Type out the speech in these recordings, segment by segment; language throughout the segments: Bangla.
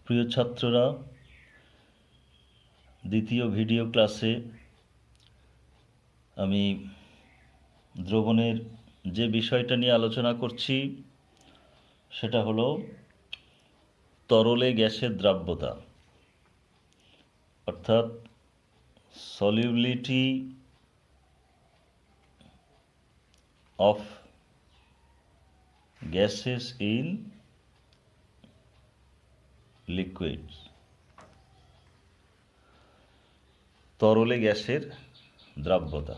প্রিয় ছাত্ররা, দ্বিতীয় ভিডিও ক্লাসে আমি দ্রবণের যে বিষয়টা নিয়ে আলোচনা করছি সেটা হলো তরলে গ্যাসের দ্রাব্যতা, অর্থাৎ solubility of gases in liquids. তরলে গ্যাসের দ্রাব্যতা।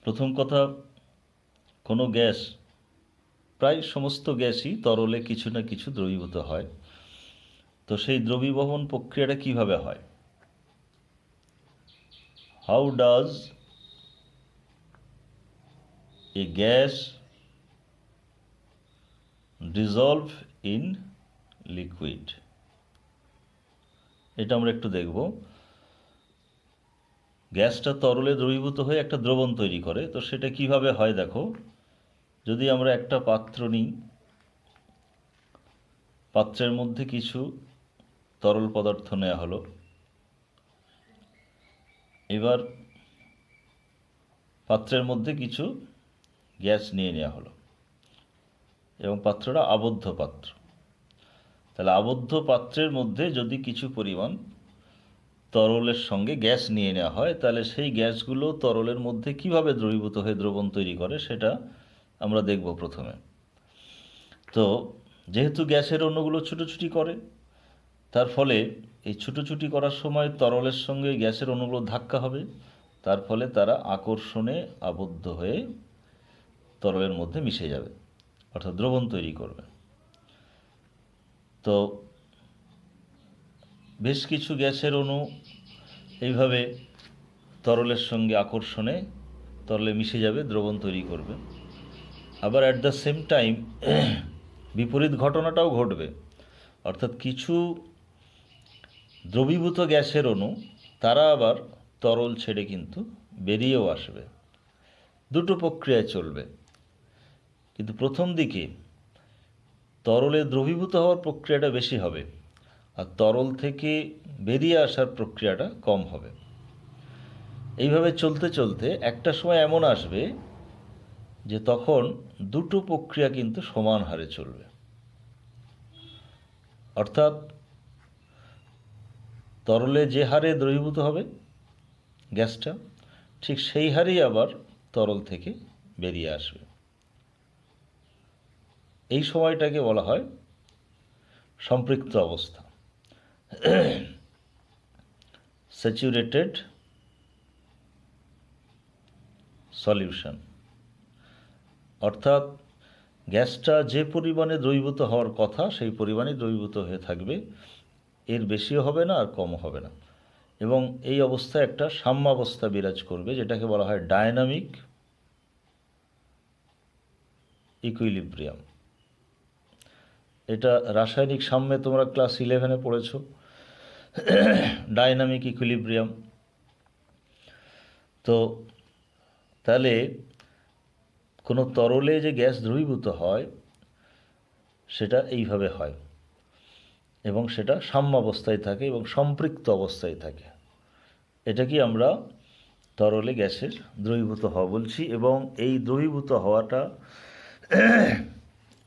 প্রথম কথা, কোনো গ্যাস, প্রায় সমস্ত গ্যাসই তরলে কিছু না কিছু দ্রবীভূত হয়। তো সেই দ্রবীভবন প্রক্রিয়াটা কিভাবে হয়? How does a gas dissolved in liquid? এটা আমরা একটু দেখব। গ্যাসটা তরলে দ্রবীভূত হয়ে একটা দ্রবণ তৈরি করে। তো সেটা কিভাবে হয় দেখো। যদি আমরা একটা পাত্র নিই, পাত্রের মধ্যে কিছু তরল পদার্থ নেওয়া হলো, এবার পাত্রের মধ্যে কিছু গ্যাস নিয়ে নেওয়া হলো এবং পাত্রটা আবদ্ধ পাত্র। তাহলে আবদ্ধ পাত্রের মধ্যে যদি কিছু পরিমাণ তরলের সঙ্গে গ্যাস নিয়ে নেওয়া হয়, তাহলে সেই গ্যাসগুলো তরলের মধ্যে কিভাবে দ্রবীভূত হয়ে দ্রবণ তৈরি করে সেটা আমরা দেখব প্রথমে। তো যেহেতু গ্যাসের অণুগুলো ছুটোছুটি করে, তার ফলে এই ছুটোছুটি করার সময় তরলের সঙ্গে গ্যাসের অণুগুলো ধাক্কা হবে, তার ফলে তারা আকর্ষণে আবদ্ধ হয়ে তরলের মধ্যে মিশে যাবে, অর্থাৎ দ্রবণ তৈরি করবে। তো বেশ কিছু গ্যাসের অণু এইভাবে তরলের সঙ্গে আকর্ষণে তরলে মিশে যাবে, দ্রবণ তৈরি করবে। আবার অ্যাট দ্য সেম টাইম বিপরীত ঘটনাটাও ঘটবে, অর্থাৎ কিছু দ্রবীভূত গ্যাসের অণু তারা আবার তরল ছেড়ে কিন্তু বেরিয়েও আসবে। দুটো প্রক্রিয়ায় চলবে, কিন্তু প্রথম দিকে তরলে দ্রবীভূত হওয়ার প্রক্রিয়াটা বেশি হবে আর তরল থেকে বেরিয়ে আসার প্রক্রিয়াটা কম হবে। এইভাবে চলতে চলতে একটা সময় এমন আসবে যে তখন দুটো প্রক্রিয়া কিন্তু সমান হারে চলবে, অর্থাৎ তরলে যে হারে দ্রবীভূত হবে গ্যাসটা, ঠিক সেই হারেই আবার তরল থেকে বেরিয়ে আসবে। এই সময়টাকে বলা হয় সম্পৃক্ত অবস্থা, স্যাচুরেটেড সলিউশন। অর্থাৎ গ্যাসটা যে পরিমাণে দ্রবীভূত হওয়ার কথা সেই পরিমাণে দ্রবীভূত হয়ে থাকবে, এর বেশিও হবে না আর কমও হবে না। এবং এই অবস্থায় একটা সাম্যাবস্থা বিরাজ করবে, যেটাকে বলা হয় ডায়নামিক ইকুইলিব্রিয়াম। এটা রাসায়নিক সাম্যে তোমরা ক্লাস 11-এ পড়েছো, ডায়নামিক ইকুইলিব্রিয়াম। তো তাহলে কোনো তরলে যে গ্যাস দ্রবীভূত হয় সেটা এইভাবে হয় এবং সেটা সাম্যাবস্থায় থাকে এবং সম্পৃক্ত অবস্থায় থাকে। এটাকে আমরা তরলে গ্যাসের দ্রবীভূত হওয়া বলছি। এবং এই দ্রবীভূত হওয়াটা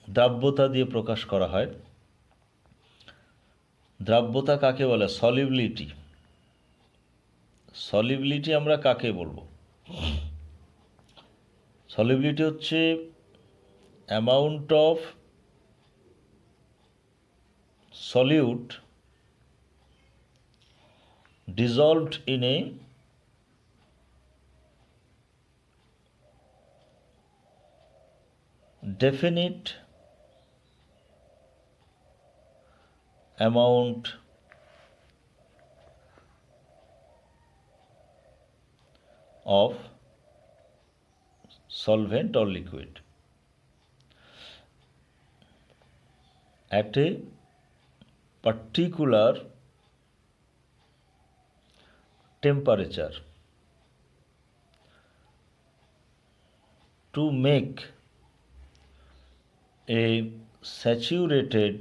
দ্রাব্যতা দিয়ে প্রকাশ করা হয়। দ্রাব্যতা কাকে বলে? সলিবিলিটি। সলিবিলিটি আমরা কাকে বলবো? সলিবিলিটি হচ্ছে amount of solute dissolved in a definite amount of solvent or liquid at a particular temperature to make a saturated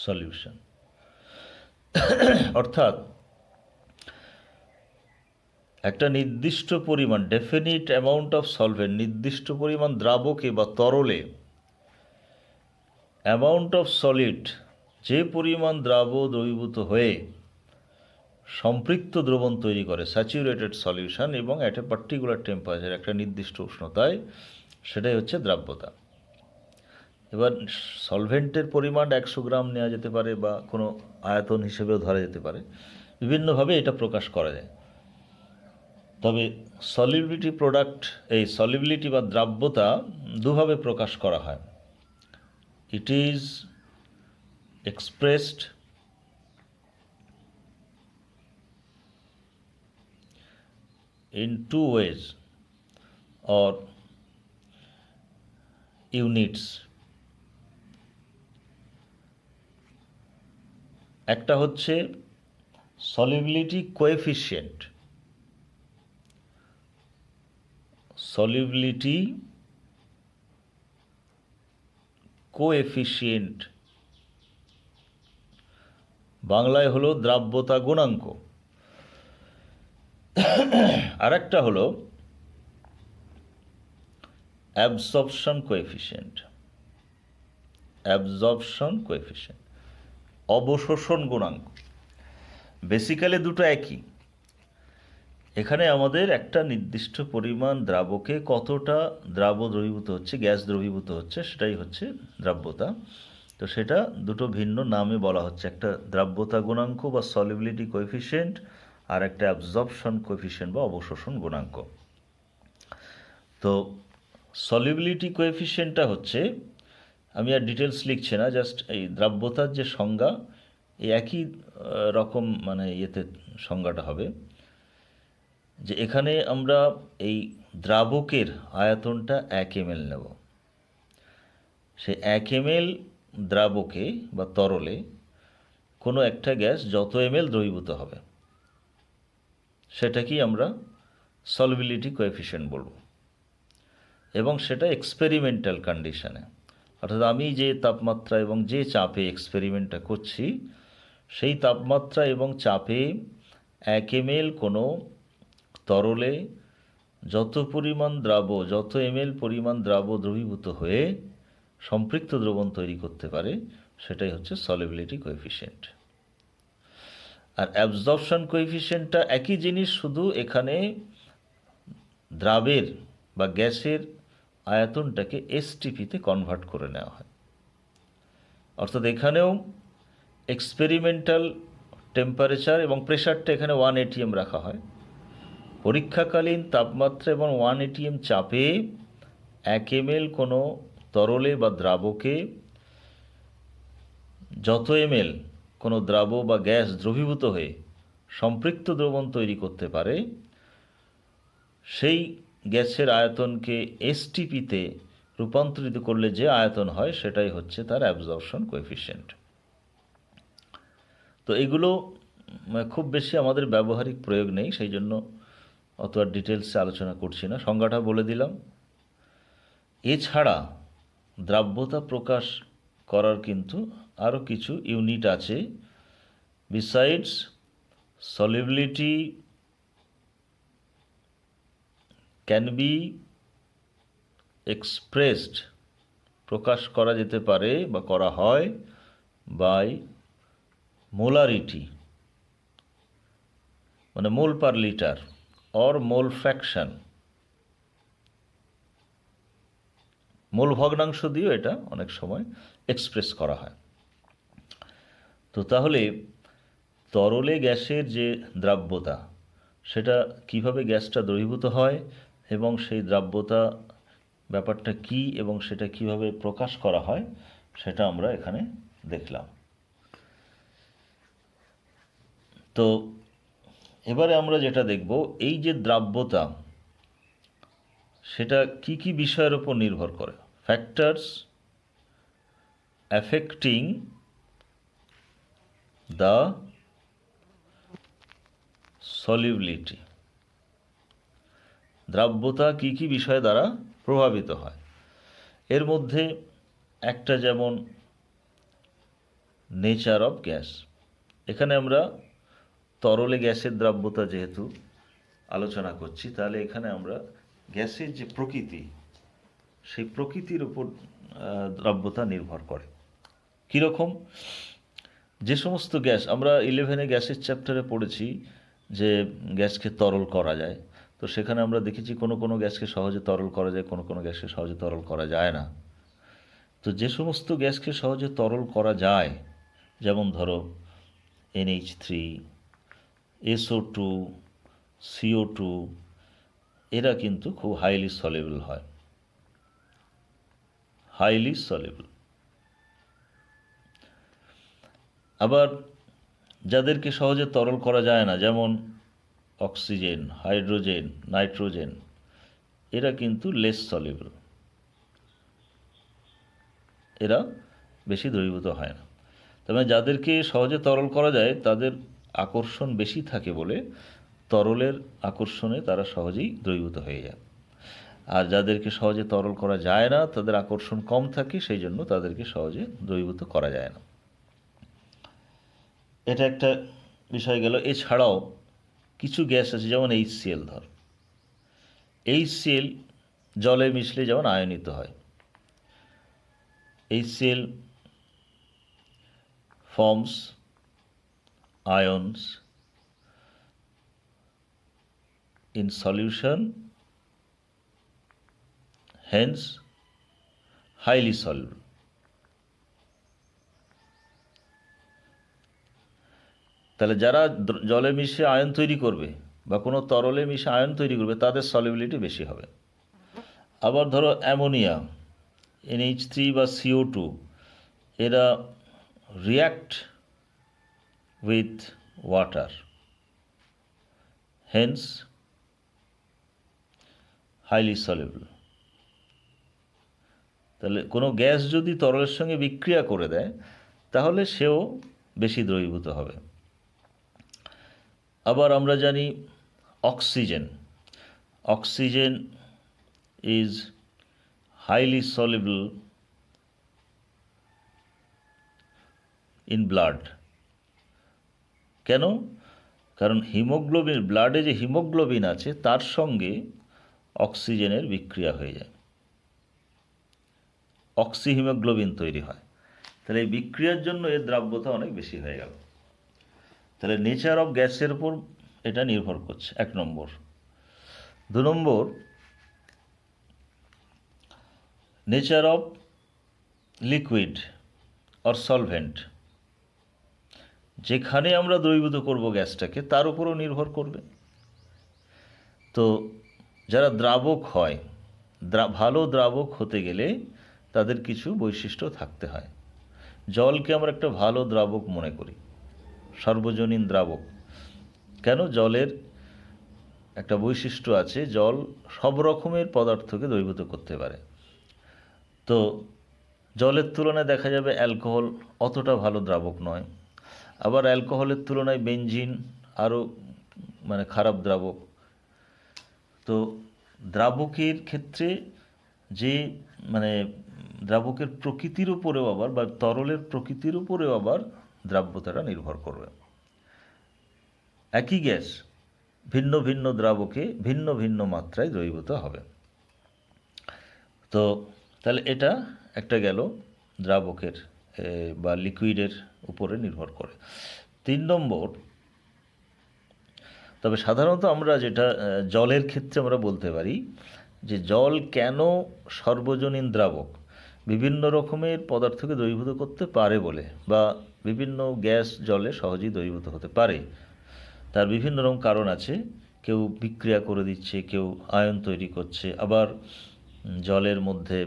solution. অর্থাৎ একটা নির্দিষ্ট পরিমাণ, ডেফিনিট অ্যামাউন্ট অফ সলভেন্ট, নির্দিষ্ট পরিমাণ দ্রাবকে বা তরলে, অ্যামাউন্ট অফ সলিড, যে পরিমাণ দ্রবীভূত হয়ে সম্পৃক্ত দ্রবণ তৈরি করে, স্যাচুরেটেড সলিউশন, এবং অ্যাট এ পার্টিকুলার টেম্পারেচার, একটা নির্দিষ্ট উষ্ণতায়, সেটাই হচ্ছে দ্রাব্যতা। এবার সলভেন্টের পরিমাণ 100 গ্রাম নেওয়া যেতে পারে বা কোনো আয়তন হিসেবেও ধরা যেতে পারে, বিভিন্নভাবে এটা প্রকাশ করা যায়। তবে সলিবিলিটি প্রোডাক্ট, এই সলিবিলিটি বা দ্রাব্যতা দুভাবে প্রকাশ করা হয়। It is expressed in 2 ways or units. একটা হচ্ছে সলিবিলিটি কোএফিশিয়েন্ট। সলিবিলিটি কোএফিশিয়েন্ট বাংলায় হলো দ্রাব্যতা গুণাঙ্ক। আর একটা হলো অ্যাবজর্পশন কোএফিশিয়েন্ট। অ্যাবজর্পশন কোএফিশিয়েন্ট, অবশোষণ গুণাঙ্ক। বেসিক্যালি দুটো একই। এখানে আমাদের একটা নির্দিষ্ট পরিমাণ দ্রাবকে কতটা দ্রবীভূত হচ্ছে, গ্যাস দ্রবীভূত হচ্ছে, সেটাই হচ্ছে দ্রাব্যতা। তো সেটা দুটো ভিন্ন নামে বলা হচ্ছে, একটা দ্রাব্যতা গুণাঙ্ক বা সলিবিলিটি কোএফিশিয়েন্ট, আর একটা অ্যাবজর্পশন কোএফিশিয়েন্ট বা অবশোষণ গুণাঙ্ক। তো সলিবিলিটি কোএফিশিয়েন্টটা হচ্ছে, আমি আর ডিটেলস লিখছি না, জাস্ট এই দ্রাব্যতার যে সংজ্ঞা, এই একই রকম মানে ইয়েতে সংজ্ঞাটা হবে, যে এখানে আমরা এই দ্রাবকের আয়তনটা 1 ml নেব। সে 1 ml দ্রাবকে বা তরলে কোনো একটা গ্যাস যত ml দ্রবীভূত হবে, সেটাকেই আমরা সলিবিলিটি কোএফিশিয়েন্ট বলব। এবং সেটা এক্সপেরিমেন্টাল কন্ডিশনে, অর্থাৎ আমি যে তাপমাত্রা এবং যে চাপে এক্সপেরিমেন্টটা করছি, সেই তাপমাত্রা এবং চাপে 1 ml কোনো তরলে যত ml পরিমাণ দ্রবীভূত হয়ে সম্পৃক্ত দ্রবণ তৈরি করতে পারে, সেটাই হচ্ছে সলিবিলিটি কোএফিশিয়েন্ট। আর অ্যাবজর্পশন কোএফিশিয়েন্টটা একই জিনিস, শুধু এখানে দ্রাবের বা গ্যাসের আয়তনটাকে এসটিপিতে কনভার্ট করে নেওয়া হয়। অর্থাৎ এখানেও এক্সপেরিমেন্টাল টেম্পারেচার এবং প্রেশারটা এখানে 1 atm রাখা হয়। পরীক্ষাকালীন তাপমাত্রা এবং 1 atm চাপে 1 ml কোনো তরলে বা দ্রাবকে যত ml কোনো দ্রাব বা গ্যাস দ্রবীভূত হয়ে সম্পৃক্ত দ্রবণ তৈরি করতে পারে, সেই গ্যাসের আয়তনকে এসটিপিতে রূপান্তরিত করলে যে আয়তন হয়, সেটাই হচ্ছে তার অ্যাবজর্পশন কোএফিশিয়েন্ট। তো এগুলো খুব বেশি আমাদের ব্যবহারিক প্রয়োগ নেই, সেই জন্য অত আর ডিটেলসে আলোচনা করছি না, সংজ্ঞাটা বলে দিলাম। এছাড়া দ্রাব্যতা প্রকাশ করার কিন্তু আরও কিছু ইউনিট আছে। Besides solubility can be expressed, প্রকাশ করা যেতে পারে বা করা হয় বাই মোলারিটি, মানে mole per litre, or mole fraction. Mole ভগ্নাংশ দিয়েও এটা অনেক সময় এক্সপ্রেস করা হয়। তো তাহলে তরলে গ্যাসের যে দ্রাব্যতা, সেটা কিভাবে গ্যাসটা দ্রবীভূত হয় এবং সেই দ্রাব্যতা ব্যাপারটা কি এবং সেটা কিভাবে প্রকাশ করা হয়, সেটা আমরা এখানে দেখলাম। তো এবারে আমরা যেটা দেখব, এই যে দ্রাব্যতা, সেটা কি কি বিষয়ের উপর নির্ভর করে। ফ্যাক্টরস অ্যাফেক্টিং দ্য সলিবিলিটি, দ্রাব্যতা কি কি বিষয় দ্বারা প্রভাবিত হয়। এর মধ্যে একটা যেমন নেচার অফ গ্যাস। এখানে আমরা তরলে গ্যাসের দ্রাব্যতা যেহেতু আলোচনা করছি, তাহলে এখানে আমরা গ্যাসের যে প্রকৃতি, সেই প্রকৃতির উপর দ্রাব্যতা নির্ভর করে। কীরকম? যে সমস্ত গ্যাস আমরা 11-এ গ্যাসের চ্যাপ্টারে পড়েছি যে গ্যাসকে তরল করা যায়, তো সেখানে আমরা দেখেছি কোনো কোনো গ্যাসকে সহজে তরল করা যায়, কোনো কোনো গ্যাসকে সহজে তরল করা যায় না। তো যে সমস্ত গ্যাসকে সহজে তরল করা যায়, যেমন ধরো NH3, SO2, CO2, এরা কিন্তু খুব হাইলি সলিউবল হয়, হাইলি সলিউবল। আবার যাদেরকে সহজে তরল করা যায় না, যেমন অক্সিজেন, হাইড্রোজেন, নাইট্রোজেন, এরা কিন্তু লেস সলিউবল, এরা বেশি দ্রবীভূত হয় না। তবে যাদেরকে সহজে তরল করা যায় তাদের আকর্ষণ বেশি থাকে বলে তরলের আকর্ষণে তারা সহজেই দ্রবীভূত হয়ে যায়। আর যাদেরকে সহজে তরল করা যায় না তাদের আকর্ষণ কম থাকে, সেই জন্য তাদেরকে সহজে দ্রবীভূত করা যায় না। এটা একটা বিষয় গেল। এছাড়াও কিছু গ্যাস আছে, যেমন HCl। ধর HCl জলে মিশলে যেমন আয়নিত হয়। HCl forms ions in solution, hence highly soluble. তাহলে যারা জলে মিশে আয়ন তৈরি করবে বা কোনো তরলে মিশে আয়ন তৈরি করবে তাদের সলিবিলিটি বেশি হবে। আবার ধরো অ্যামোনিয়া, NH3 বা CO2, এরা react with water, hence highly soluble. তাহলে কোনো গ্যাস যদি তরলের সঙ্গে বিক্রিয়া করে দেয় তাহলে সেও বেশি দ্রবীভূত হবে। আবার আমরা জানি oxygen, oxygen is highly soluble in blood. কেন? কারণ হিমোগ্লোবিন, ব্লাডে যে হিমোগ্লোবিন আছে তার সঙ্গে অক্সিজেনের বিক্রিয়া হয়ে যায়, অক্সিহিমোগ্লোবিন তৈরি হয়। তাহলে এই বিক্রিয়ার জন্য এর দ্রাব্যতা অনেক বেশি হয়ে গেল। তাহলে নেচার অফ গ্যাসের উপর এটা নির্ভর করছে, 1 নম্বর। 2 নম্বর, nature of liquid or solvent. যেখানে আমরা দ্রবীভূত করব গ্যাসটাকে তার উপরও নির্ভর করবে। তো যারা দ্রাবক হয়, ভালো দ্রাবক হতে গেলে তাদের কিছু বৈশিষ্ট্য থাকতে হয়। জলকে আমরা একটা ভালো দ্রাবক মনে করি, সর্বজনীন দ্রাবক। কেন? জলের একটা বৈশিষ্ট্য আছে, জল সব রকমের পদার্থকে দ্রবীভূত করতে পারে। তো জলের তুলনায় দেখা যাবে অ্যালকোহল অতটা ভালো দ্রাবক নয়, আবার অ্যালকোহলের তুলনায় বেনজিন আরও খারাপ দ্রাবক। তো দ্রাবকের ক্ষেত্রে যে দ্রাবকের প্রকৃতির উপরেও আবার বা তরলের প্রকৃতির উপরেও আবার দ্রাব্যতাটা নির্ভর করবে। একই গ্যাস ভিন্ন ভিন্ন দ্রাবকে ভিন্ন ভিন্ন মাত্রায় দ্রবীভূত হবে। তো তাহলে এটা একটা গেল দ্রাবকের বা লিকুইডের উপরে নির্ভর করে। 3 নম্বর, তবে সাধারণত আমরা যেটা জলের ক্ষেত্রে আমরা বলতে পারি যে জল কেন সর্বজনীন দ্রাবক, বিভিন্ন রকমের পদার্থকে দ্রবীভূত করতে পারে বলে, বা বিভিন্ন গ্যাস জলে সহজেই দ্রবীভূত হতে পারে, তার বিভিন্ন রকম কারণ আছে। কেউ বিক্রিয়া করে দিচ্ছে, কেউ আয়ন তৈরি করছে, আবার জলের মধ্যে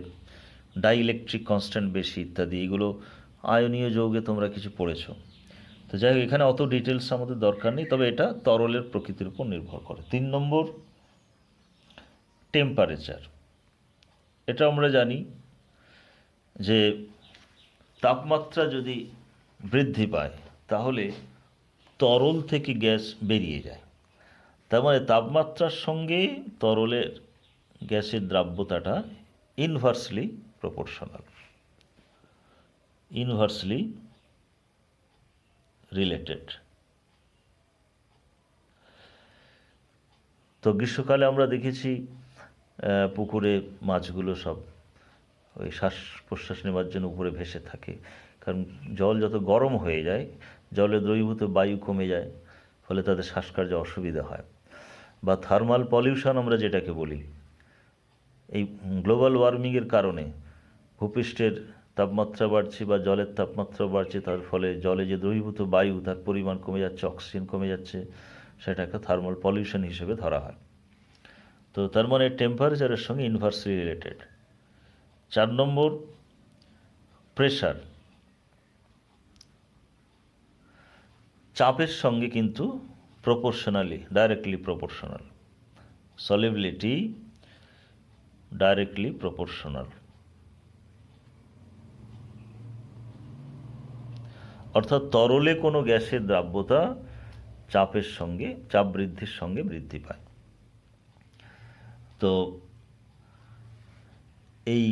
ডাইইলেকট্রিক কনস্ট্যান্ট বেশি ইত্যাদি, এগুলো আয়নীয় যৌগে তোমরা কিছু পড়েছ। তো যাই হোক, এখানে অত ডিটেলস আমাদের দরকার নেই, তবে এটা তরলের প্রকৃতির উপর নির্ভর করে। 3 নম্বর, টেম্পারেচার। এটা আমরা জানি যে তাপমাত্রা যদি বৃদ্ধি পায় তাহলে তরল থেকে গ্যাস বেরিয়ে যায়। তার মানে তাপমাত্রার সঙ্গে তরলের গ্যাসের দ্রাব্যতাটা ইনভার্সলি প্রপোর্শনাল, ইনভার্সলি রিলেটেড। তো গ্রীষ্মকালে আমরা দেখেছি পুকুরে মাছগুলো সব ওই শ্বাস প্রশ্বাস নেওয়ার জন্য উপরে ভেসে থাকে, কারণ জল যত গরম হয়ে যায় জলে দ্রবীভূত বায়ু কমে যায়, ফলে তাদের শ্বাসকার্যে অসুবিধা হয়। বা থার্মাল পলিউশন আমরা যেটাকে বলি, এই গ্লোবাল ওয়ার্মিংয়ের কারণে ভূপৃষ্ঠের তাপমাত্রা বাড়ছে বা জলের তাপমাত্রা বাড়ছে, তার ফলে জলে যে দ্রবীভূত বায়ু তার পরিমাণ কমে যাচ্ছে, অক্সিজেন কমে যাচ্ছে, সেটা একটা থার্মাল পলিউশন হিসেবে ধরা হয়। তো তার মানে টেম্পারেচারের সঙ্গে ইনভার্সলি রিলেটেড। 4 নম্বর, প্রেশার, চাপের সঙ্গে কিন্তু proportionally, directly proportional. Solubility directly proportional, অর্থাৎ তরলে কোনো গ্যাসের দ্রাব্যতা চাপের সঙ্গে, চাপ বৃদ্ধির সঙ্গে বৃদ্ধি পায়। তো এই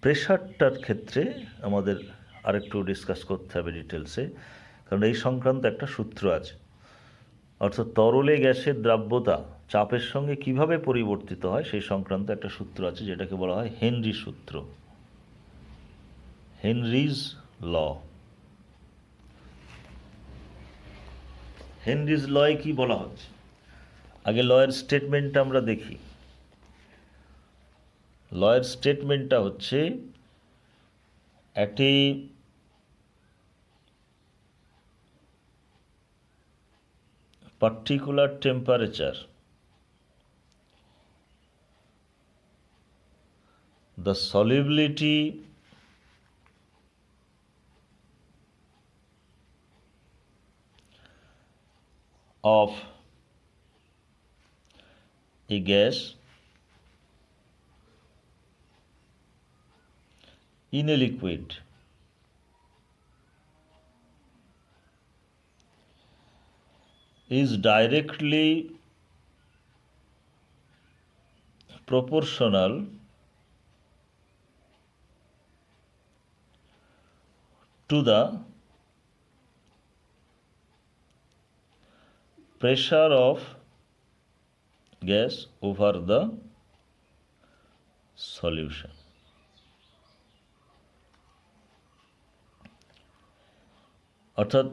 প্রেশারটার ক্ষেত্রে আমাদের আরেকটু ডিসকাস করতে হবে ডিটেলসে, কারণ এই সংক্রান্ত একটা সূত্র আছে। অর্থাৎ তরলে গ্যাসের দ্রাব্যতা চাপের সঙ্গে কিভাবে পরিবর্তিত হয় সেই সংক্রান্ত একটা সূত্র আছে, যেটাকে বলা হয় হেনরি সূত্র, হেনরিজ ল। হেনরিজ লয়ে কি বলা হচ্ছে, আগে লয়ের স্টেটমেন্টটা আমরা দেখি। লয়ের স্টেটমেন্টটা হচ্ছে, একটি particular temperature, the solubility of a gas in a liquid is directly proportional to the pressure of gas over the solution. অর্থাৎ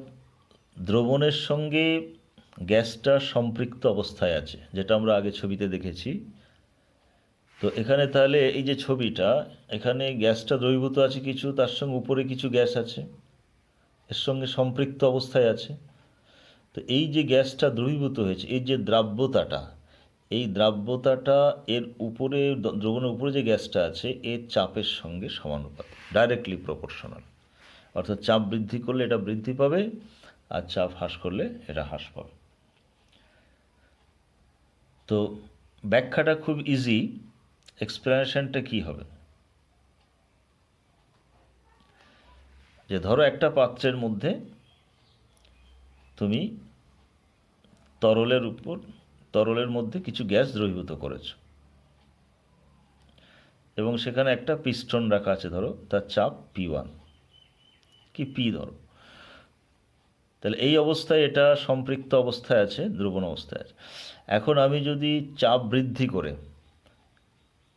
দ্রবণের সঙ্গে গ্যাসটা সম্পৃক্ত অবস্থায় আছে, যেটা আমরা আগে ছবিতে দেখেছি। তো এখানে তাহলে এই যে ছবিটা, এখানে গ্যাসটা দ্রবীভূত আছে কিছু, তার সঙ্গে উপরে কিছু গ্যাস আছে, এর সঙ্গে সম্পৃক্ত অবস্থায় আছে। তো এই যে গ্যাসটা দ্রবীভূত হয়েছে, এই যে দ্রাব্যতাটা, এই দ্রাব্যতাটা এর উপরে, দ্রবণের উপরে যে গ্যাসটা আছে এর চাপের সঙ্গে সমানুপাত, ডাইরেক্টলি প্রপোর্শনাল। অর্থাৎ চাপ বৃদ্ধি করলে এটা বৃদ্ধি পাবে, আর চাপ হ্রাস করলে এটা হ্রাস পাবে। তো ব্যাখ্যাটা খুব ইজি, এক্সপ্লেনেশনটা কি হবে, যে ধরো একটা পাত্রের মধ্যে তুমি তরলের মধ্যে কিছু গ্যাস দ্রবীভূত করেছো, এবং সেখানে একটা পিস্টন রাখা আছে, ধরো তার চাপ P1 কি P ধরো। তাহলে এই অবস্থায় এটা সম্পৃক্ত অবস্থায় আছে, দ্রবণ অবস্থায় আছে। এখন আমি যদি চাপ বৃদ্ধি করে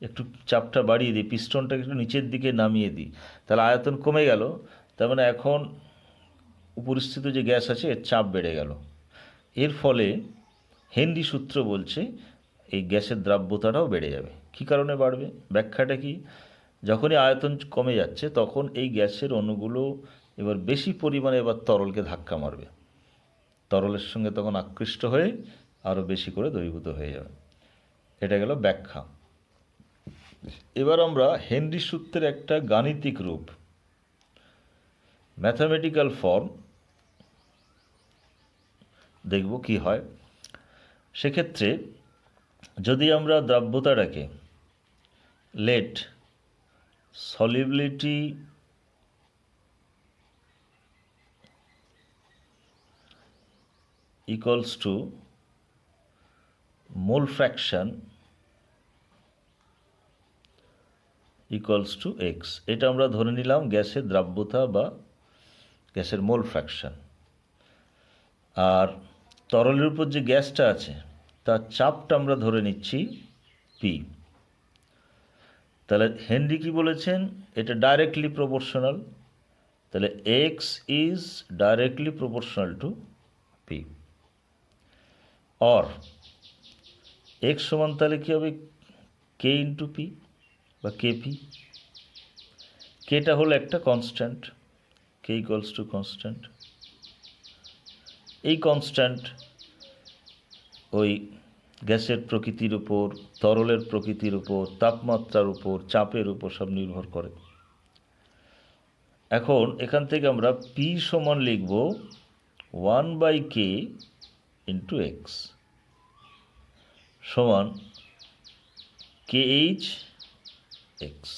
একটু চাপটা বাড়িয়ে দিই, পিস্টনটাকে একটু নিচের দিকে নামিয়ে দিই, তাহলে আয়তন কমে গেল, তার মানে এখন উপরিস্থিত যে গ্যাস আছে এর চাপ বেড়ে গেল। এর ফলে হেনরি সূত্র বলছে এই গ্যাসের দ্রাব্যতাটাও বেড়ে যাবে। কী কারণে বাড়বে, ব্যাখ্যাটা কি, যখনই আয়তন কমে যাচ্ছে তখন এই গ্যাসের অণুগুলো এবার বেশি পরিমাণে এবার তরলকে ধাক্কা মারবে, তরলের সঙ্গে তখন আকৃষ্ট হয়ে আরও বেশি করে দ্রবীভূত হয়ে যাবে। এটা গেল ব্যাখ্যা। এবার আমরা হেনরি সূত্রের একটা গাণিতিক রূপ, ম্যাথামেটিক্যাল ফর্ম দেখব কি হয়। সেক্ষেত্রে যদি আমরা দ্রাব্যতাটাকে late solubility equals to mole fraction equals to x, এটা আমরা ধরে নিলাম গ্যাসের দ্রাব্যতা বা গ্যাসের মোল ফ্র্যাকশন। আর তরলের উপর যে গ্যাসটা আছে তার চাপটা আমরা ধরে নিচ্ছি পি। তাহলে হেনরি কি বলেছেন, এটা ডাইরেক্টলি প্রপোর্শনাল, তাহলে x is directly proportional to P. Or x সমান তাহলে কী হবে, কে ইন্টু পি বা কেপি। কেটা হলো একটা constant, K equals to constant. এই কনস্ট্যান্ট ওই গ্যাসের প্রকৃতির উপর, তরলের প্রকৃতির উপর, তাপমাত্রার উপর, চাপের উপর সব নির্ভর করে। এখন এখান থেকে আমরা পি সমান লিখব 1/k ইন্টু এক্স সমান KH এক্স।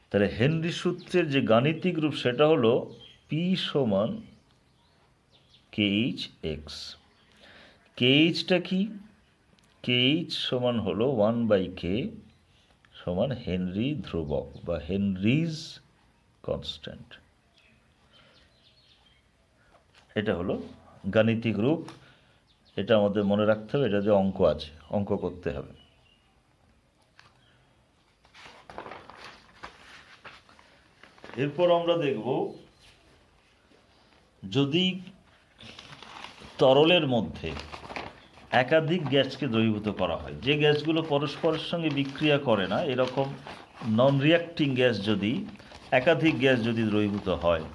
তাহলে হেনরি সূত্রের যে গাণিতিক রূপ সেটা হলো পি সমান KH এক্স। KHটা কি, KH সমান হলো 1/k সমান হেনরি ধ্রুবক বা হেনরিজ কনস্ট্যান্ট। এটা হলো গাণিতিক রূপ, এটা আমাদের মনে রাখতে হবে, এটা যে অঙ্ক আছে, অঙ্ক করতে হবে। এরপর আমরা দেখব যদি তরলের মধ্যে একাধিক গ্যাসকে দ্রবীভূত করা হয়, যে গ্যাসগুলো পরস্পরের সঙ্গে বিক্রিয়া করে না, এরকম নন রিয়াক্টিং গ্যাস যদি একাধিক গ্যাস যদি দ্রবীভূত হয়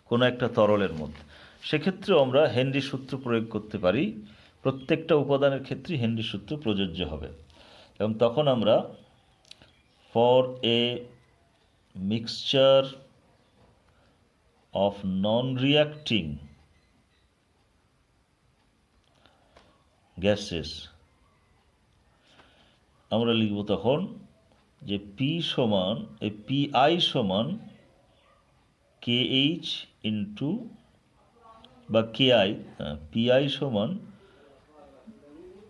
কোনো একটা তরলের মধ্যে, সেক্ষেত্রে আমরা হেনরি সূত্র প্রয়োগ করতে পারি। প্রত্যেকটা উপাদানের ক্ষেত্রে হেনরি সূত্র প্রযোজ্য হবে। এবং তখন আমরা for a mixture of non reacting gases আমরা লিখব তখন যে পি সমান এই পিআই সমান KH ইন্টু বা KI, পিআই সমান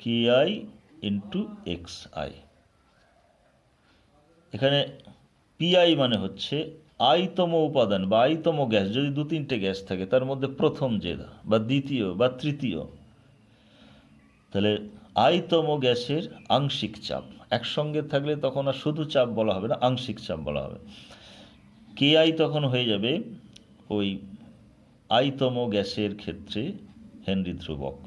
KI ইন্টু XI। এখানে পিআই মানে হচ্ছে আইতম উপাদান বা আইতম গ্যাস, যদি 2-3টে গ্যাস থাকে তার মধ্যে প্রথম যে বা দ্বিতীয় বা তৃতীয়, তাহলে আইতম গ্যাসের আংশিক চাপ। একসঙ্গে থাকলে তখন আর শুধু চাপ বলা হবে না, আংশিক চাপ বলা হবে। KI তখন হয়ে যাবে ওই আইতম গ্যাসের ক্ষেত্রে হেনরি ধ্রুবক,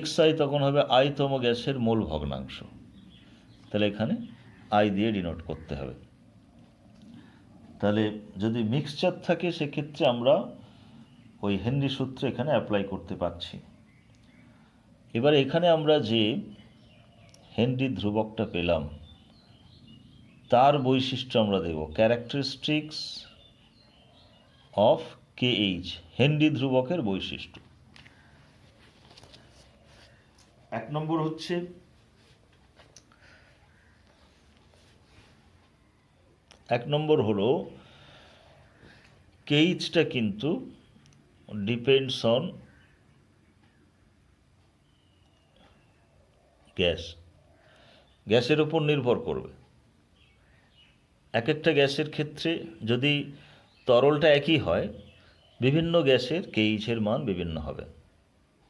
XI তখন হবে আইতম গ্যাসের মোল ভগ্নাংশ। তাহলে এখানে আই দিয়ে ডিনোট করতে হবে। তাহলে যদি মিক্সচার থাকে সেক্ষেত্রে আমরা ওই হেনরি সূত্র এখানে অ্যাপ্লাই করতে পারছি। এবার এখানে আমরা যে হেনরি ধ্রুবকটা পেলাম তার বৈশিষ্ট্য আমরা দেব, ক্যারেক্টারিস্টিক্স অফ KH, হেনরি ধ্রুবকের বৈশিষ্ট্য। 1 নম্বর হচ্ছে হলো KHটা কিন্তু ডিপেন্ডস অন গ্যাসের উপর নির্ভর করবে। এক একটা গ্যাসের ক্ষেত্রে যদি তরলটা একই হয়, বিভিন্ন গ্যাসের KH-এর মান বিভিন্ন হবে।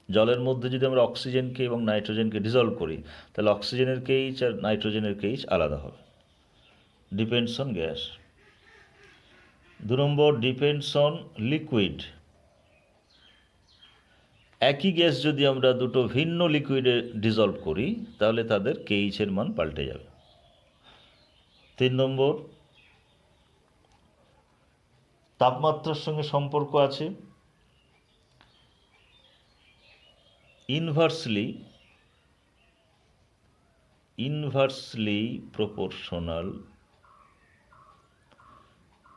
জলের মধ্যে যদি আমরা অক্সিজেনকে এবং নাইট্রোজেনকে ডিজলভ করি, তাহলে অক্সিজেনের KH আর নাইট্রোজেনের KH আলাদা হবে, depends on gas. 2 number depends on liquid. একই গ্যাস যদি আমরা দুটো ভিন্ন লিকুইডে ডিজলভ করি তাহলে তাদের KH-এর মান পাল্টে যাবে। 3 নম্বর তাপমাত্রার সঙ্গে সম্পর্ক আছে। ইনভার্সলি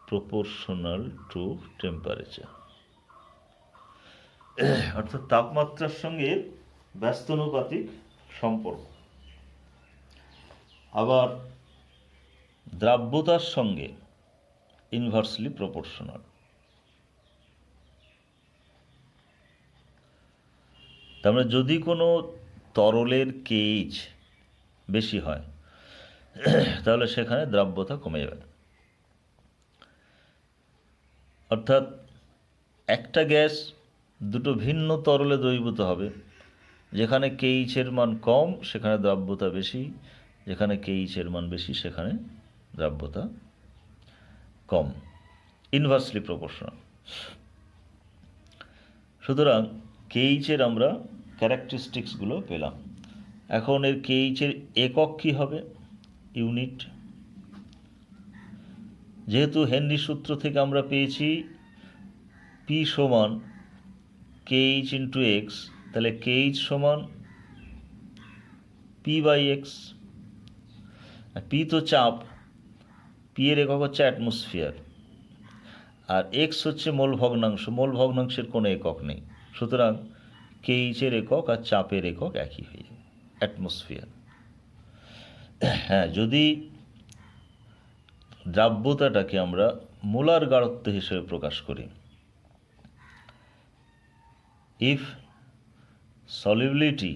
proportional টু টেম্পারেচার, অর্থাৎ তাপমাত্রার সঙ্গে ব্যস্তানুপাতিক সম্পর্ক। আবার দ্রাব্যতার সঙ্গে ইনভার্সলি প্রপোর্শনাল। তার মানে যদি কোনো তরলের KH বেশি হয় তাহলে সেখানে দ্রাব্যতা কমে যাবে। অর্থাৎ একটা গ্যাস দুটো ভিন্ন তরলে দ্রবীভূত হবে। যেখানে কেইচের মান কম সেখানে দ্রাব্যতা বেশি, যেখানে কেইচের মান বেশি সেখানে দ্রাব্যতা কম, ইনভার্সলি প্রপোর্শনাল। সুতরাং কেইচের আমরা ক্যারেক্টারিস্টিক্সগুলো পেলাম। এখন এর কেইচের একক কী হবে? ইউনিট। যেহেতু হেনরি সূত্র থেকে আমরা পেয়েছি পি সমান কেইচ ইন্টু এক্স, তাহলে কেইচ সমান পি বাই এক্স। পি তো চাপ, পি এর একক হচ্ছে অ্যাটমসফিয়ার, আর এক্স হচ্ছে মোল ভগ্নাংশ, মোল ভগ্নাংশের কোনো একক নেই। সুতরাং কেইচের একক আর চাপের একক একই হয়ে যাবে, অ্যাটমসফিয়ার। হ্যাঁ, যদি দ্রাব্যতাটাকে আমরা মোলার গাঢ়ত্ব হিসেবে প্রকাশ করি, if solubility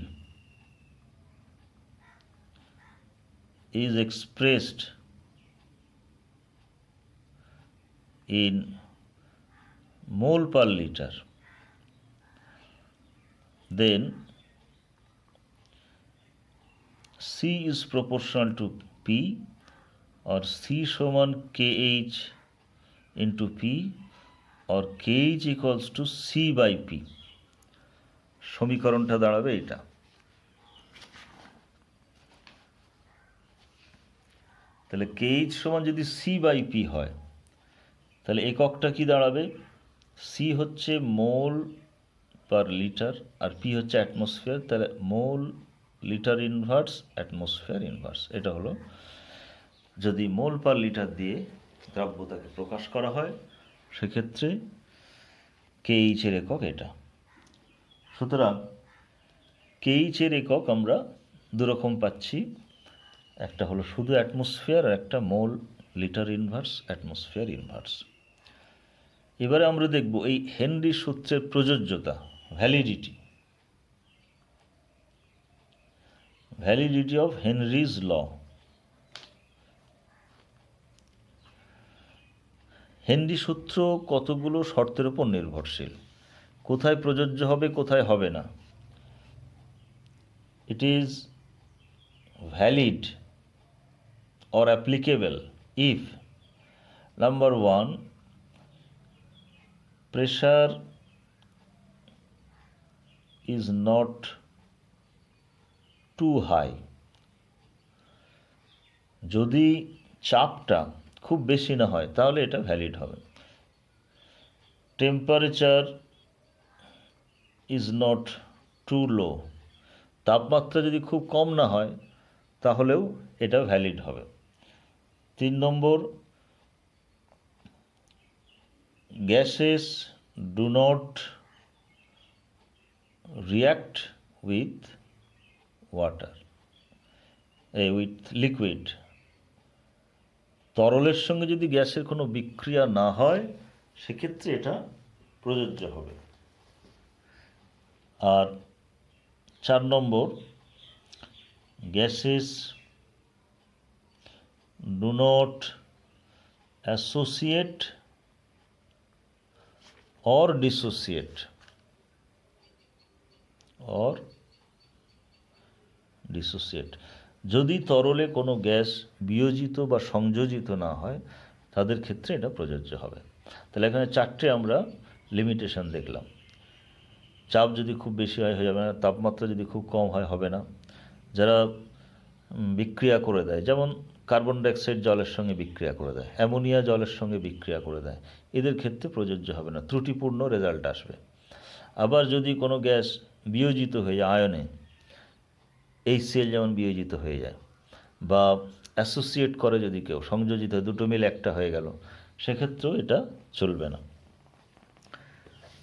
is expressed in mole per liter, then C is proportional to P, or C সমান KH into P, or KH equals to C by P। সমীকরণটা দাঁড়াবে এটা। তাহলে কেইচ সমান যদি সি বাই পি হয়, তাহলে এককটা কি দাঁড়াবে? সি হচ্ছে মোল পার লিটার আর পি হচ্ছে অ্যাটমসফিয়ার, তাহলে মোল লিটার ইনভার্স অ্যাটমসফিয়ার ইনভার্স। এটা হলো যদি মোল পার লিটার দিয়ে দ্রাব্যতাকে প্রকাশ করা হয়, সেক্ষেত্রে কেইচের একক এটা। সুতরাং কেইচের একক আমরা দুরকম পাচ্ছি, একটা হলো শুধু অ্যাটমসফিয়ার আর একটা mole litre inverse atmosphere inverse. এবারে আমরা দেখব এই হেনরি সূত্রের প্রযোজ্যতা, validity, validity of Henry's law. Henry সূত্র কতগুলো শর্তের উপর নির্ভরশীল, কোথায় প্রযোজ্য হবে কোথায় হবে না। It is valid or applicable if number 1, pressure is not too high, যদি চাপটা খুব বেশি না হয় তাহলে এটা ভ্যালিড হবে। Temperature is not to low, তাপমাত্রা যদি খুব কম না হয় তাহলেও এটা ভ্যালিড হবে। 3 নম্বর, gases do not react with water, with liquid, তরলের সঙ্গে যদি গ্যাসের কোনো বিক্রিয়া না হয় সেক্ষেত্রে এটা প্রযোজ্য হবে। আর 4 নম্বর, gases do not associate or dissociate, যদি তরলে কোনো গ্যাস বিয়োজিত বা সংযোজিত না হয় তাদের ক্ষেত্রে এটা প্রযোজ্য হবে। তাহলে এখানে 4টে আমরা লিমিটেশন দেখলাম। চাপ যদি খুব বেশি হয় হয়ে যাবে না, তাপমাত্রা যদি খুব কম হয় হবে না, যারা বিক্রিয়া করে দেয়, যেমন কার্বন ডাইঅক্সাইড জলের সঙ্গে বিক্রিয়া করে দেয়, অ্যামোনিয়া জলের সঙ্গে বিক্রিয়া করে দেয়, এদের ক্ষেত্রে প্রযোজ্য হবে না, ত্রুটিপূর্ণ রেজাল্ট আসবে। আবার যদি কোনো গ্যাস বিয়োজিত হয়ে যায় আয়নে, HCl যেমন বিয়োজিত হয়ে যায়, বা অ্যাসোসিয়েট করে যদি কেউ, সংযোজিত হয়, দুটো মিল একটা হয়ে গেল, সেক্ষেত্রেও এটা চলবে না।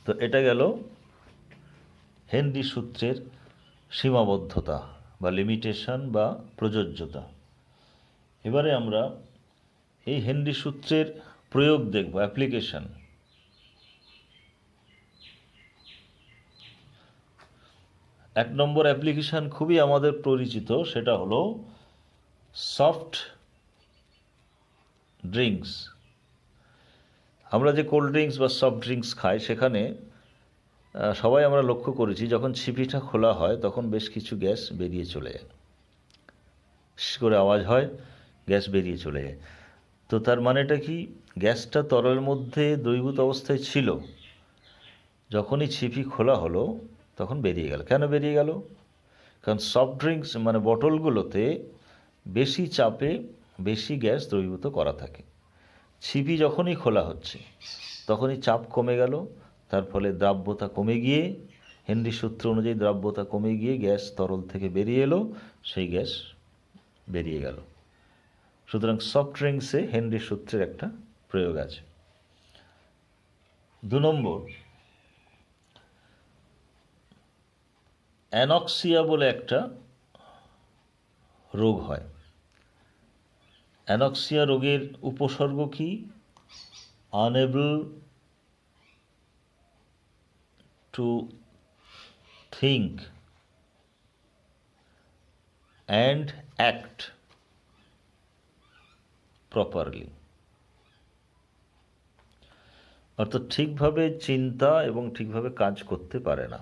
তো এটা গেল হেনরি সূত্রের সীমাবদ্ধতা বা লিমিটেশন বা প্রযোজ্যতা। এবারে আমরা এই হেনরি সূত্রের প্রয়োগ দেখব, অ্যাপ্লিকেশন। এক নম্বর অ্যাপ্লিকেশন খুবই আমাদের পরিচিত, সেটা হলো সফট ড্রিঙ্কস। আমরা যে কোল্ড ড্রিঙ্কস বা সফট ড্রিঙ্কস খাই সেখানে সবাই আমরা লক্ষ্য করেছি যখন ছিপিটা খোলা হয় তখন বেশ কিছু গ্যাস বেরিয়ে চলে যায়, করে আওয়াজ হয়, গ্যাস বেরিয়ে চলে যায়। তো তার মানেটা কি, গ্যাসটা তরলের মধ্যে দ্রবীভূত অবস্থায় ছিল, যখনই ছিপি খোলা হলো তখন বেরিয়ে গেল। কেন বেরিয়ে গেল? কারণ সফট ড্রিঙ্কস মানে বটলগুলোতে বেশি চাপে বেশি গ্যাস দ্রবীভূত করা থাকে। ছিপি যখনই খোলা হচ্ছে তখনই চাপ কমে গেল, তার ফলে দ্রাব্যতা কমে গিয়ে, হেনরি সূত্র অনুযায়ী দ্রাব্যতা কমে গিয়ে গ্যাস তরল থেকে বেরিয়ে এলো, সেই গ্যাস বেরিয়ে গেল। সুতরাং সফট ড্রিঙ্কসে হেনরি সূত্রের একটা প্রয়োগ আছে। 2 নম্বর, অ্যানক্সিয়া বলে একটা রোগ হয়। অ্যানক্সিয়া রোগের উপসর্গ কি? Unable to think and act properly, অর্থাৎ ঠিকভাবে চিন্তা এবং ঠিকভাবে কাজ করতে পারে না,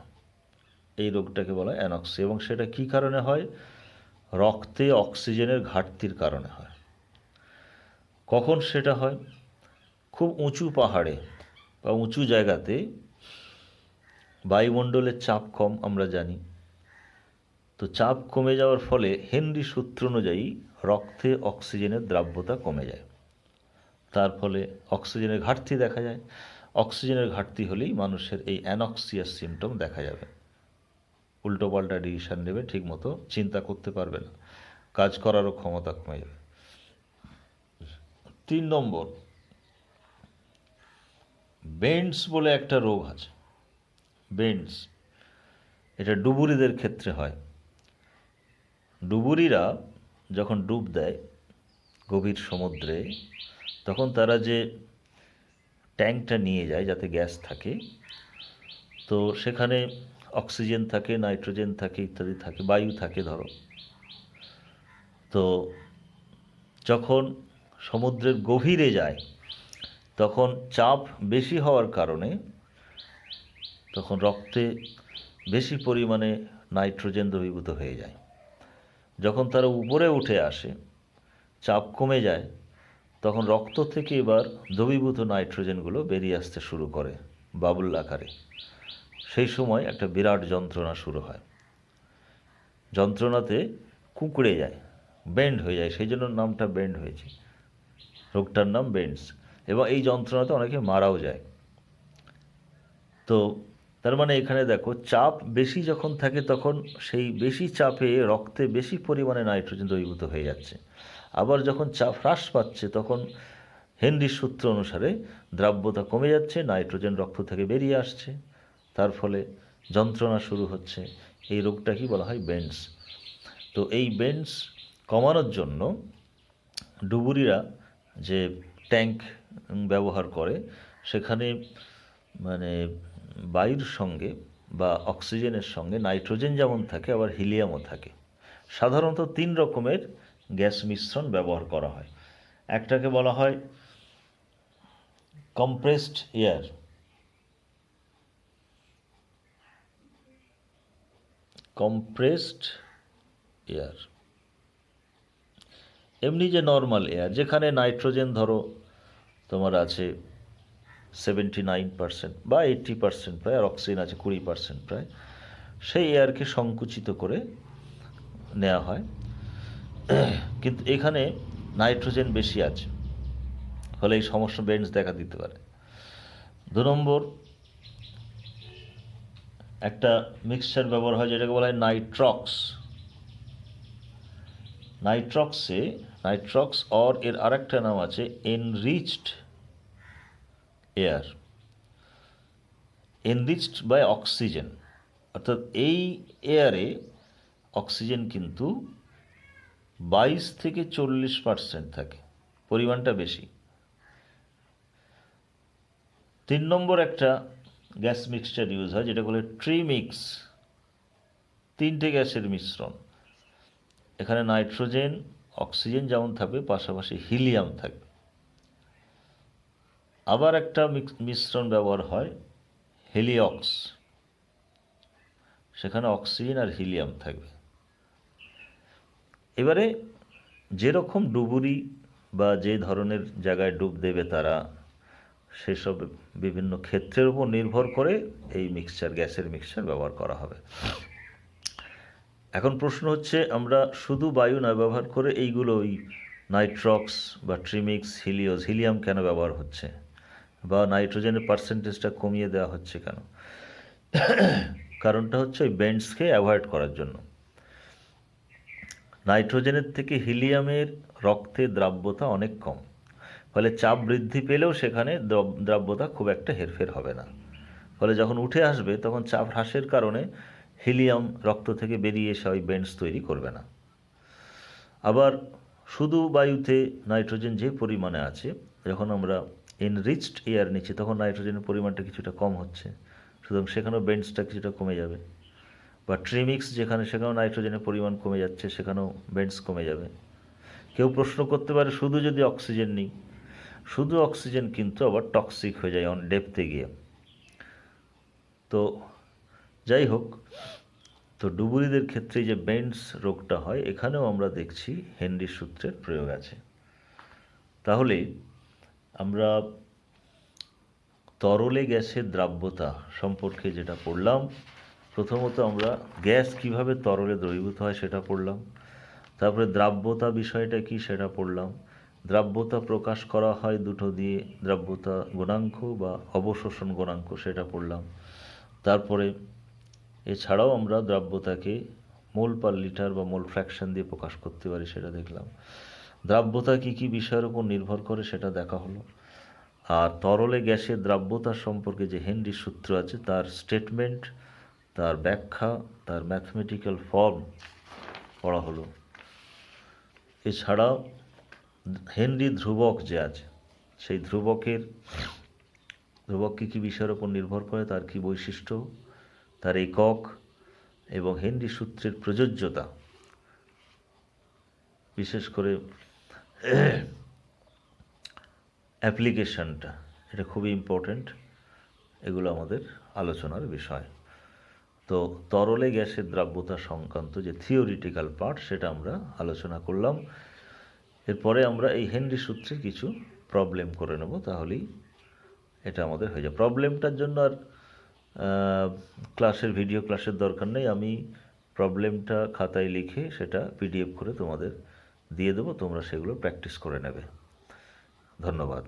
এই রোগটাকে বলা হয় অ্যানক্সিয়া। এবং সেটা কী কারণে হয়? রক্তে অক্সিজেনের ঘাটতির কারণে হয়। কখন সেটা হয়? খুব উঁচু পাহাড়ে বা উঁচু জায়গাতে বায়ুমণ্ডলের চাপ কম, আমরা জানি। তো চাপ কমে যাওয়ার ফলে হেনরি সূত্র অনুযায়ী রক্তে অক্সিজেনের দ্রাব্যতা কমে যায়, তার ফলে অক্সিজেনের ঘাটতি দেখা যায়। অক্সিজেনের ঘাটতি হলেই মানুষের এই অ্যানক্সিয়ার সিমটম দেখা যাবে। উল্টোপাল্টা ডিসিশন নেবে, ঠিকমতো চিন্তা করতে পারবে না, কাজ করারও ক্ষমতা কমে যাবে। 3 নম্বর, বেন্ডস বলে একটা রোগ আছে। বেন্ডস, এটা ডুবুরিদের ক্ষেত্রে হয়। ডুবুরিরা যখন ডুব দেয় গভীর সমুদ্রে, তখন তারা যে ট্যাঙ্কটা নিয়ে যায় যাতে গ্যাস থাকে, তো সেখানে অক্সিজেন থাকে, নাইট্রোজেন থাকে, ইত্যাদি থাকে, বায়ু থাকে ধরো। তো যখন সমুদ্রের গভীরে যায় তখন চাপ বেশি হওয়ার কারণে তখন রক্তে বেশি পরিমাণে নাইট্রোজেন দ্রবীভূত হয়ে যায়। যখন তারা উপরে উঠে আসে, চাপ কমে যায়, তখন রক্ত থেকে এবার দ্রবীভূত নাইট্রোজেনগুলো বেরিয়ে আসতে শুরু করে বাবুল আকারে। সেই সময় একটা বিরাট যন্ত্রণা শুরু হয়। যন্ত্রণাতে কুঁকড়ে যায়, বেন্ড হয়ে যায়, সেই জন্য নামটা বেন্ড হয়েছে, রোগটার নাম বেন্ডস। এবং এই যন্ত্রণাতে অনেকে মারাও যায়। তো তার মানে এখানে দেখো, চাপ বেশি যখন থাকে তখন সেই বেশি চাপে রক্তে বেশি পরিমাণে নাইট্রোজেন দ্রবীভূত হয়ে যাচ্ছে। আবার যখন চাপ হ্রাস পাচ্ছে তখন হেনরির সূত্র অনুসারে দ্রাব্যতা কমে যাচ্ছে, নাইট্রোজেন রক্ত থেকে বেরিয়ে আসছে, তার ফলে যন্ত্রণা শুরু হচ্ছে। এই রোগটাকে বলা হয় বেন্ডস। তো এই বেন্ডস কমানোর জন্য ডুবুরিরা যে ট্যাঙ্ক ব্যবহার করে, সেখানে মানে বায়ুর সঙ্গে বা অক্সিজেনের সঙ্গে নাইট্রোজেন যেমন থাকে, আবার হিলিয়ামও থাকে। সাধারণত 3 রকমের গ্যাস মিশ্রণ ব্যবহার করা হয়। একটাকে বলা হয় কম্প্রেসড এয়ার, কম্প্রেসড এয়ার এমনি যে নর্মাল এয়ার, যেখানে নাইট্রোজেন ধরো তোমার আছে 79% বা 80% প্রায়, আর অক্সিজেন আছে 20% প্রায়, সেই এয়ারকে সংকুচিত করে নেওয়া হয়। কিন্তু এখানে নাইট্রোজেন বেশি আছে, ফলে এই সমস্যা বেন্ডস দেখা দিতে পারে। 2 নম্বর, একটা মিক্সচার ব্যবহার হয় যেটাকে বলা হয় নাইট্রক্স। নাইট্রক্স অর এর আরেকটা নাম আছে enriched air, enriched by oxygen. অর্থাৎ এই এয়ারে অক্সিজেন কিন্তু 22 থেকে 40% থাকে, পরিমাণটা বেশি। 3 নম্বর একটা গ্যাস মিক্সচার ইউজ হয় যেটা বলে ট্রিমিক্স, 3টে গ্যাসের মিশ্রণ। এখানে নাইট্রোজেন অক্সিজেন যেমন থাকবে, পাশাপাশি হিলিয়াম থাকবে। আবার একটা মিশ্রণ ব্যবহার হয় হেলিঅক্স, সেখানে অক্সিজেন আর হিলিয়াম থাকবে। এবারে যেরকম ডুবুরি বা যে ধরনের জায়গায় ডুব দেবে তারা, সেসব বিভিন্ন ক্ষেত্রের উপর নির্ভর করে এই মিক্সচার, গ্যাসের মিক্সচার ব্যবহার করা হবে। এখন প্রশ্ন হচ্ছে, আমরা শুধু বায়ু না ব্যবহার করে এইগুলো ওই নাইট্রক্স বা ট্রিমিক্স, হিলিয়াম কেন ব্যবহার হচ্ছে, বা নাইট্রোজেনের পার্সেন্টেজটা কমিয়ে দেওয়া হচ্ছে কেন? কারণটা হচ্ছে ওই বেন্ডসকে অ্যাভয়েড করার জন্য। নাইট্রোজেনের থেকে হিলিয়ামের রক্তে দ্রাব্যতা অনেক কম, ফলে চাপ বৃদ্ধি পেলেও সেখানে দ্রাব্যতা খুব একটা হেরফের হবে না। ফলে যখন উঠে আসবে তখন চাপ হ্রাসের কারণে হিলিয়াম রক্ত থেকে বেরিয়ে এসে ওই বেন্ডস তৈরি করবে না। আবার শুধু বায়ুতে নাইট্রোজেন যে পরিমাণে আছে, যখন আমরা এনরিচড এয়ার নিচ্ছি তখন নাইট্রোজেনের পরিমাণটা কিছুটা কম হচ্ছে, সুতরাং সেখানেও বেন্ডসটা কিছুটা কমে যাবে। বা ট্রিমিক্স যেখানে, সেখানেও নাইট্রোজেনের পরিমাণ কমে যাচ্ছে, সেখানেও বেন্ডস কমে যাবে। কেউ প্রশ্ন করতে পারে, শুধু যদি অক্সিজেন নিই, শুধু অক্সিজেন কিন্তু আবার টক্সিক হয়ে যায় অন ডেপথে গিয়ে। তো যাই হোক, তো ডুবুরিদের ক্ষেত্রে যে বেন্ডস রোগটা হয়, এখানেও আমরা দেখছি হেনরির সূত্রের প্রয়োগ আছে। তাহলে আমরা তরলে গ্যাসের দ্রাব্যতা সম্পর্কে যেটা পড়লাম, প্রথমত আমরা গ্যাস কিভাবে তরলে দ্রবীভূত হয় সেটা পড়লাম, তারপরে দ্রাব্যতা বিষয়টা কি সেটা পড়লাম। দ্রাব্যতা প্রকাশ করা হয় দুটো দিয়ে, দ্রাব্যতা গুণাঙ্ক বা অবশোষণ গুণাঙ্ক, সেটা পড়লাম। তারপরে এছাড়াও আমরা দ্রাব্যতাকে মোল পার লিটার বা মোল ফ্র্যাকশন দিয়ে প্রকাশ করতে পারি, সেটা দেখলাম। দ্রাব্যতা কী কী বিষয়ের উপর নির্ভর করে সেটা দেখা হলো। আর তরলে গ্যাসের দ্রাব্যতা সম্পর্কে যে হেনরির সূত্র আছে, তার স্টেটমেন্ট, তার ব্যাখ্যা, তার ম্যাথমেটিক্যাল ফর্ম পড়া হলো। এছাড়াও হেনরি ধ্রুবক যে আছে, সেই ধ্রুবক কী কী বিষয়ের উপর নির্ভর করে, তার কী বৈশিষ্ট্য, তার একক এবং হেনরি সূত্রের প্রযোজ্যতা, বিশেষ করে অ্যাপ্লিকেশনটা, এটা খুবই ইম্পর্ট্যান্ট। এগুলো আমাদের আলোচনার বিষয়। তো তরলে গ্যাসের দ্রাব্যতা সংক্রান্ত যে থিওরিটিক্যাল পার্ট, সেটা আমরা আলোচনা করলাম। এরপরে আমরা এই হেনরি সূত্রের কিছু প্রবলেম করে নেব, তাহলেই এটা আমাদের হয়ে যায়। প্রবলেমটার জন্য আর ভিডিও ক্লাসের দরকার নেই। আমি প্রবলেমটা খাতায় লিখে সেটা পিডিএফ করে তোমাদের দিয়ে দেবো, তোমরা সেগুলো প্র্যাকটিস করে নেবে। ধন্যবাদ।